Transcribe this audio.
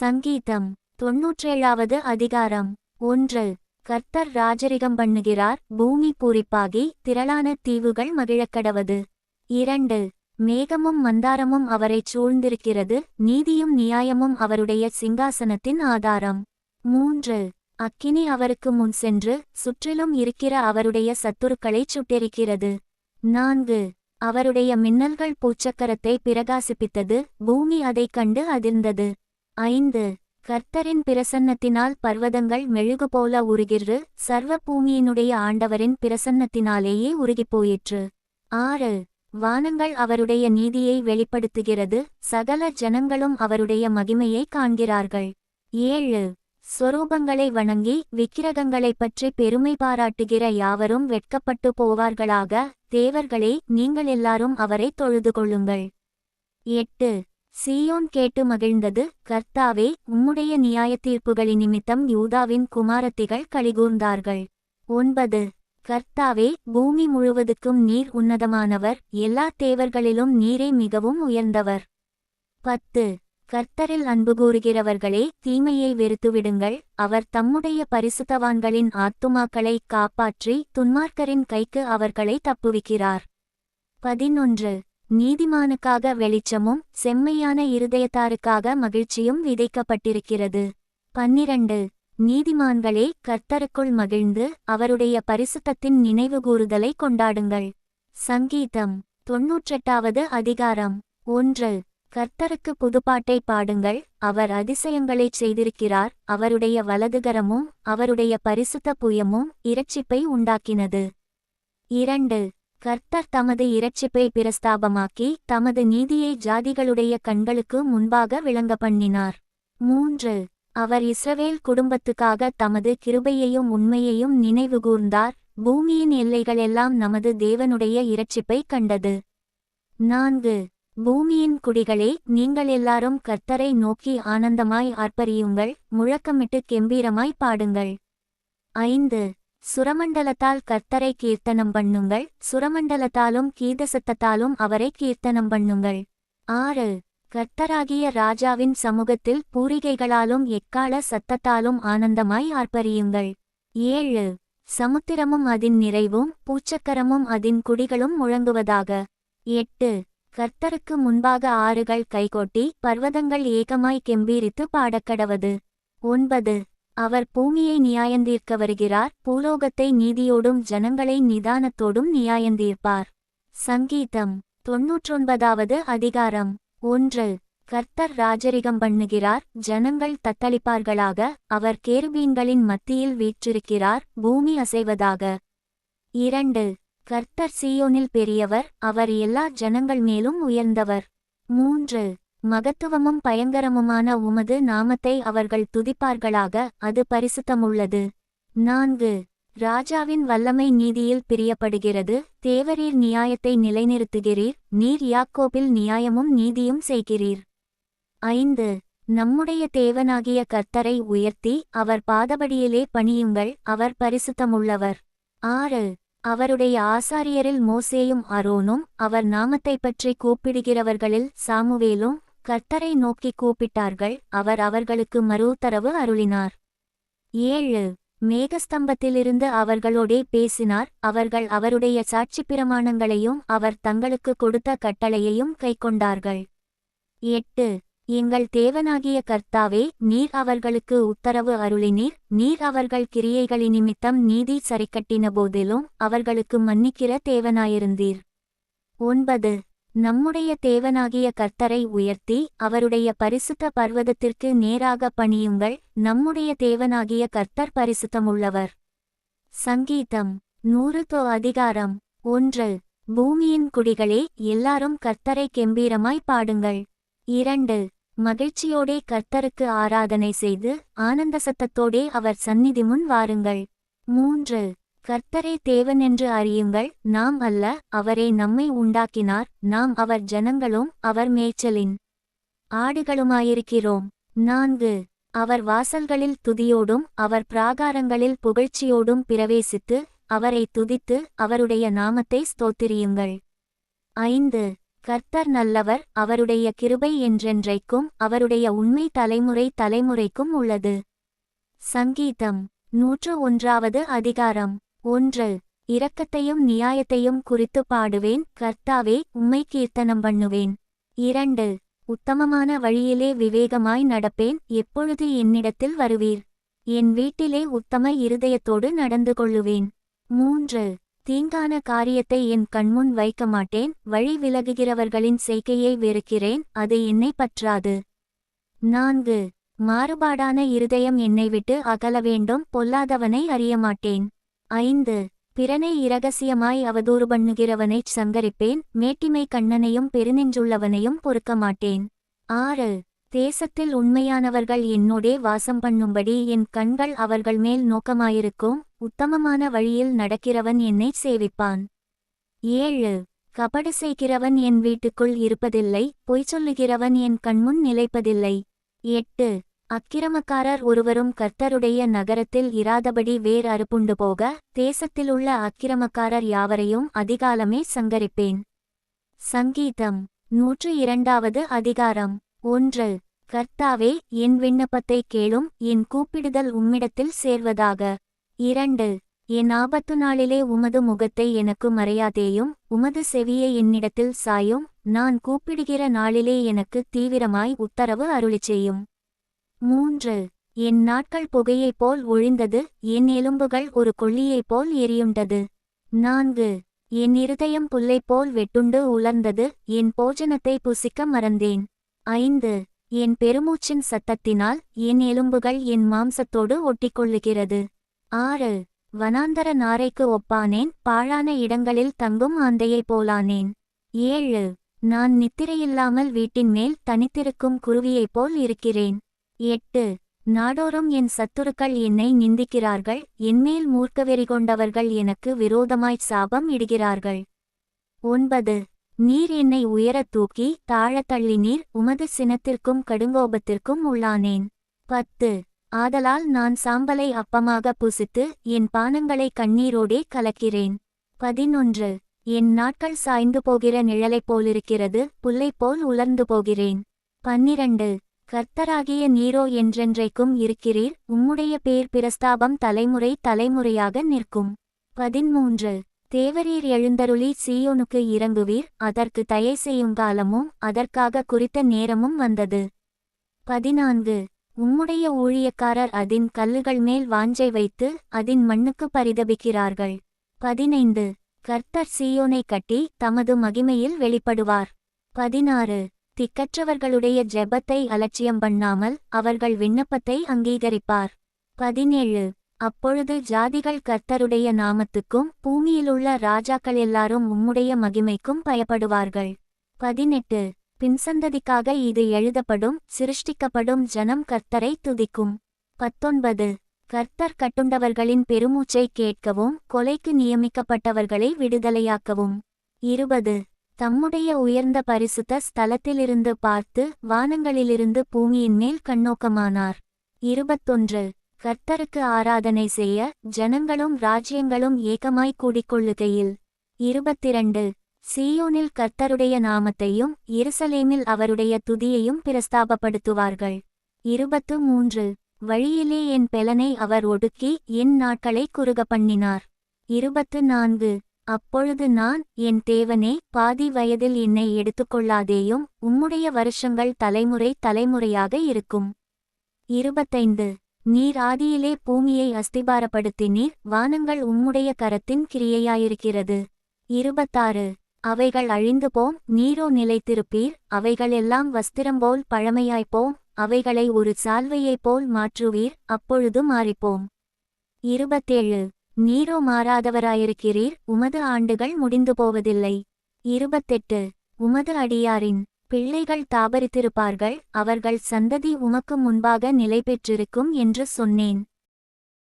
சங்கீதம் 97வது அதிகாரம். 1. கர்த்தர் ராஜரிகம் பண்ணுகிறார், பூமி பூரிப்பாகி திரளான தீவுகள் மகிழக்கடவது. 2. மேகமும் மந்தாரமும் அவரைச் சூழ்ந்திருக்கிறது, நீதியும் நியாயமும் அவருடைய சிங்காசனத்தின் ஆதாரம். 3. அக்கினி அவருக்கு முன் சென்று சுற்றிலும் இருக்கிற அவருடைய சத்துருக்களைச் சுட்டெரிக்கிறது. 4. அவருடைய மின்னல்கள் பூச்சக்கரத்தை பிரகாசிப்பித்தது, பூமி அதைக் கண்டு அதிர்ந்தது. 5. கர்த்தரின் பிரசன்னத்தினால் பர்வதங்கள் மெழுகுபோல உருகிற்று, சர்வ பூமியினுடைய ஆண்டவரின் பிரசன்னத்தினாலேயே உருகிப்போயிற்று. 6. வானங்கள் அவருடைய நீதியை வெளிப்படுத்துகிறது, சகல ஜனங்களும் அவருடைய மகிமையை காண்கிறார்கள். 7. சொரூபங்களை வணங்கி விக்கிரகங்களைப் பற்றி பெருமை பாராட்டுகிற யாவரும் வெட்கப்பட்டு போவார்களாக. தேவர்களே, நீங்கள் எல்லாரும் அவரை தொழுது கொள்ளுங்கள். 8. சீயோன் கேட்டு மகிழ்ந்தது, கர்த்தாவே, உம்முடைய நியாயத்தீர்ப்புகளினிமித்தம் யூதாவின் குமாரத்திகள் களிகூர்ந்தார்கள். 9. கர்த்தாவே, பூமி முழுவதுக்கும் நீர் உன்னதமானவர், எல்லா தேவர்களிலும் நீரே மிகவும் உயர்ந்தவர். 10. கர்த்தரில் அன்புகூறுகிறவர்களே, தீமையை வெறுத்துவிடுங்கள், அவர் தம்முடைய பரிசுத்தவான்களின் ஆத்துமாக்களை காப்பாற்றி துன்மார்க்கரின் கைக்கு அவர்களை தப்புவிக்கிறார். 11. நீதிமானுக்காக வெளிச்சமும் செம்மையான இருதயத்தாருக்காக மகிழ்ச்சியும் விதைக்கப்பட்டிருக்கிறது. 12. நீதிமான்களே, கர்த்தருக்குள் மகிழ்ந்து அவருடைய பரிசுத்தத்தின் நினைவுகூறுதலை கொண்டாடுங்கள். சங்கீதம் 98வது அதிகாரம். 1. கர்த்தருக்கு புதுப்பாட்டை பாடுங்கள், அவர் அதிசயங்களைச் செய்திருக்கிறார், அவருடைய வலதுகரமும் அவருடைய பரிசுத்த புயமும் இரட்சிப்பை உண்டாக்கினது. 2. கர்த்தர் தமது இரட்சிப்பை பிரஸ்தாபமாக்கி தமது நீதியை ஜாதிகளுடைய கண்களுக்கு முன்பாக விளங்க பண்ணினார். 3. அவர் இஸ்ரவேல் குடும்பத்துக்காக தமது கிருபையையும் உண்மையையும் நினைவுகூர்ந்தார், பூமியின் எல்லைகளெல்லாம் நமது தேவனுடைய இரட்சிப்பை கண்டது. 4. பூமியின் குடிகளே, நீங்கள் எல்லாரும் கர்த்தரை நோக்கி ஆனந்தமாய் ஆர்ப்பரியுங்கள், முழக்கமிட்டு கெம்பீரமாய் பாடுங்கள். 5. சுரமண்டலத்தால் கர்த்தரை கீர்த்தனம் பண்ணுங்கள், சுரமண்டலத்தாலும் கீதசத்தத்தாலும் அவரை கீர்த்தனம் பண்ணுங்கள். 6. கர்த்தராகிய ராஜாவின் சமூகத்தில் பூரிகைகளாலும் எக்காள சத்தத்தாலும் ஆனந்தமாய் ஆர்ப்பரியுங்கள். 7. சமுத்திரமும் அதின் நிறைவும் பூச்சக்கரமும் அதின் குடிகளும் முழங்குவதாக. 8. கர்த்தருக்கு முன்பாக ஆறுகள் கைகொட்டி பர்வதங்கள் ஏகமாய் கெம்பீரித்து பாடக்கடவது. 9. அவர் பூமியை நியாயந்தீர்க்க வருகிறார், பூலோகத்தை நீதியோடும் ஜனங்களை நிதானத்தோடும் நியாயந்தீர்ப்பார். சங்கீதம் 99வது அதிகாரம். 1. கர்த்தர் ராஜரிகம் பண்ணுகிறார், ஜனங்கள் தத்தளிப்பார்களாக, அவர் கேருபீன்களின் மத்தியில் வீற்றிருக்கிறார், பூமி அசைவதாக. 2. கர்த்தர் சீயோனில் பெரியவர், அவர் எல்லா ஜனங்கள் மேலும் உயர்ந்தவர். 3. மகத்துவமும் பயங்கரமுமான உமது நாமத்தை அவர்கள் துதிப்பார்களாக, அது பரிசுத்தமுள்ளது. 4. ராஜாவின் வல்லமை நீதியில் பிரியப்படுகிறது, தேவரீர் நியாயத்தை நிலைநிறுத்துகிறீர், நீர் யாக்கோபில் நியாயமும் நீதியும் செய்கிறீர். 5. நம்முடைய தேவனாகிய கர்த்தரை உயர்த்தி அவர் பாதபடியிலே பணியுங்கள், அவர் பரிசுத்தமுள்ளவர். 6. அவருடைய ஆசாரியரில் மோசேயும் அரோனும், அவர் நாமத்தைப் பற்றி கூப்பிடுகிறவர்களில் சாமுவேலும் கர்த்தரை நோக்கி கூப்பிட்டார்கள், அவர் அவர்களுக்கு மறுஉத்தரவு அருளினார். 7. மேகஸ்தம்பத்திலிருந்து அவர்களோடே பேசினார், அவர்கள் அவருடைய சாட்சிப்பிரமாணங்களையும் அவர் தங்களுக்கு கொடுத்த கட்டளையையும் கைக்கொண்டார்கள். 8. எங்கள் தேவனாகிய கர்த்தாவே, நீர் அவர்களுக்கு உத்தரவு அருளினீர், நீர் அவர்கள் கிரியைகளினிமித்தம் நீதி சரிக்கட்டின போதிலும் அவர்களுக்கு மன்னிக்கிற தேவனாயிருந்தீர். 9. நம்முடைய தேவனாகிய கர்த்தரை உயர்த்தி அவருடைய பரிசுத்த பர்வதத்திற்கு நேராக பணியுங்கள், நம்முடைய தேவனாகிய கர்த்தர் பரிசுத்தமுள்ளவர். சங்கீதம் 100 அதிகாரம். 1. பூமியின் குடிகளே, எல்லாரும் கர்த்தரை கெம்பீரமாய் பாடுங்கள். 2. மகிழ்ச்சியோடே கர்த்தருக்கு ஆராதனை செய்து ஆனந்த சத்தத்தோடே அவர் சந்நிதி முன் வாருங்கள். 3. கர்த்தரே தேவனென்று அறியுங்கள், நாம் அல்ல, அவரே நம்மை உண்டாக்கினார், நாம் அவர் ஜனங்களும் அவர் மேய்ச்சலின் ஆடுகளுமாயிருக்கிறோம். 4. அவர் வாசல்களில் துதியோடும் அவர் பிராகாரங்களில் புகழ்ச்சியோடும் பிரவேசித்து அவரை துதித்து அவருடைய நாமத்தை ஸ்தோத்திரியுங்கள். 5. கர்த்தர் நல்லவர், அவருடைய கிருபை என்றென்றைக்கும், அவருடைய உண்மை தலைமுறை தலைமுறைக்கும் உள்ளது. சங்கீதம் 101 அதிகாரம் 1. இரக்கத்தையும் நியாயத்தையும் குறித்து பாடுவேன், கர்த்தாவே, உம்மை கீர்த்தனம் பண்ணுவேன். 2. உத்தமமான வழியிலே விவேகமாய் நடப்பேன், எப்பொழுது என்னிடத்தில் வருவீர்? என் வீட்டிலே உத்தம இருதயத்தோடு நடந்து கொள்ளுவேன். 3. தீங்கான காரியத்தை என் கண்முன் வைக்க மாட்டேன், வழி விலகுகிறவர்களின் செய்கையை வெறுக்கிறேன், அது என்னை பற்றாது. 4. மாறுபாடான இருதயம் என்னை விட்டு அகல வேண்டும், பொல்லாதவனை அறியமாட்டேன். 5. பிறனை இரகசியமாய் அவதூறு பண்ணுகிறவனைச் சங்கரிப்பேன், மேட்டிமை கண்ணனையும் பெருநெஞ்சுள்ளவனையும் பொறுக்க மாட்டேன். 6. தேசத்தில் உண்மையானவர்கள் என்னோடே வாசம் பண்ணும்படி என் கண்கள் அவர்கள் மேல் நோக்கமாயிருக்கும், உத்தமமான வழியில் நடக்கிறவன் என்னை சேவிப்பான். 7. கபடு செய்கிறவன் என் வீட்டுக்குள் இருப்பதில்லை, பொய் சொல்லுகிறவன் என் கண்முன் நிலைப்பதில்லை. 8. அக்கிரமக்காரர் ஒருவரும் கர்த்தருடைய நகரத்தில் இராதபடி வேர் அறுப்புண்டு போக, தேசத்திலுள்ள அக்கிரமக்காரர் யாவரையும் அதிகாலமே சங்கரிப்பேன். சங்கீதம் 102 அதிகாரம் 1. கர்த்தாவே, என் விண்ணப்பத்தை கேளும், என் கூப்பிடுதல் உம்மிடத்தில் சேர்வதாக. 2. என் ஆபத்து நாளிலே உமது முகத்தை எனக்கு மறையாதேயும், உமது செவியை என்னிடத்தில் சாயும், நான் கூப்பிடுகிற நாளிலே எனக்கு தீவிரமாய் உத்தரவு அருளிச்செய்யும். 3. என் நாட்கள் புகையைப் போல் ஒழிந்தது, என் எலும்புகள் ஒரு கொள்ளியைப் போல் எரியுண்டது. 4. என் இருதயம் புல்லைப் போல் வெட்டுண்டு உலர்ந்தது, என் போஜனத்தை புசிக்க மறந்தேன். 5. என் பெருமூச்சின் சத்தத்தினால் என் எலும்புகள் என் மாம்சத்தோடு ஒட்டிக்கொள்ளுகிறது. 6. வனாந்தர நாரைக்கு ஒப்பானேன், பாழான இடங்களில் தங்கும் ஆந்தையைப் போலானேன். 7. நான் நித்திரையில்லாமல் வீட்டின் மேல் தனித்திருக்கும் குருவியைப் போல் இருக்கிறேன். 8. நாடோறும் என் சத்துருக்கள் என்னை நிந்திக்கிறார்கள், என்மேல் மூர்க்கவெறி கொண்டவர்கள் எனக்கு விரோதமாய்ச் சாபம் இடுகிறார்கள். 9. நீர் என்னை உயரத் தூக்கி தாழத் தள்ளினீர், உமது சினத்திற்கும் கடுங்கோபத்திற்கும் உள்ளானேன். 10. ஆதலால் நான் சாம்பலை அப்பமாக புசித்து என் பானங்களை கண்ணீரோடே கலக்கிறேன். 11. என் நாட்கள் சாய்ந்து போகிற நிழலைப் போலிருக்கிறது, புல்லைப் போல் உலர்ந்து போகிறேன். 12. கர்த்தராகிய நீரோ என்றென்றைக்கும் இருக்கிறீர், உம்முடைய பேர் பிரஸ்தாபம் தலைமுறை தலைமுறையாக நிற்கும். 13. தேவரீர் எழுந்தருளி சீயோனுக்கு இறங்குவீர், அதற்கு தயை செய்யும் காலமும் அதற்காக குறித்த நேரமும் வந்தது. 14. உம்முடைய ஊழியக்காரர் அதின் கல்லுகள் மேல் வாஞ்சை வைத்து அதின் மண்ணுக்கு பரிதபிக்கிறார்கள். 15. கர்த்தர் சீயோனை கட்டி தமது மகிமையில் வெளிப்படுவார். 16. திக்கற்றவர்களுடைய ஜெபத்தை அலட்சியம் பண்ணாமல் அவர்கள் விண்ணப்பத்தை அங்கீகரிப்பார். 17. அப்பொழுது ஜாதிகள் கர்த்தருடைய நாமத்துக்கும் பூமியிலுள்ள ராஜாக்கள் எல்லாரும் உம்முடைய மகிமைக்கும் பயப்படுவார்கள். 18. பின்சந்ததிக்காக இது எழுதப்படும், சிருஷ்டிக்கப்படும் ஜனம் கர்த்தரை துதிக்கும். 19. கர்த்தர் கட்டுண்டவர்களின் பெருமூச்சை கேட்கவும், கொலைக்கு நியமிக்கப்பட்டவர்களை விடுதலையாக்கவும். 20. தம்முடைய உயர்ந்த பரிசுத்த ஸ்தலத்திலிருந்து பார்த்து வானங்களிலிருந்து பூமியின் மேல் கண்ணோக்கமானார். 21. கர்த்தருக்கு ஆராதனை செய்ய ஜனங்களும் ராஜ்யங்களும் ஏகமாய் கூடிக்கொள்ளுகையில். 22. சீயோனில் கர்த்தருடைய நாமத்தையும் எருசலேமில் அவருடைய துதியையும் பிரஸ்தாபப்படுத்துவார்கள். 23. வழியிலே என் பெலனை அவர் ஒடுக்கி என் நாட்களை குறுக பண்ணினார். 24. அப்பொழுது நான், என் தேவனே, பாதி வயதில் என்னை எடுத்துக்கொள்ளாதேயும், உம்முடைய வருஷங்கள் தலைமுறை தலைமுறையாக இருக்கும். 25. நீர் ஆதியிலே பூமியை அஸ்திபாரப்படுத்தினீர், வானங்கள் உம்முடைய கரத்தின் கிரியையாயிருக்கிறது. 26. அவைகள் அழிந்து போம், நீரோ நிலைத்திருப்பீர், அவைகளெல்லாம் வஸ்திரம்போல் பழமையாய்ப்போம், அவைகளை ஒரு சால்வையைப் போல் மாற்றுவீர், அப்பொழுது மாறிப்போம். 27. நீரோ மாறாதவராயிருக்கிறீர், உமது ஆண்டுகள் முடிந்து போவதில்லை. 28. உமது அடியாரின் பிள்ளைகள் தாபரித்திருப்பார்கள், அவர்கள் சந்ததி உமக்கு முன்பாக நிலைபெற்றிருக்கும் என்று சொன்னேன்.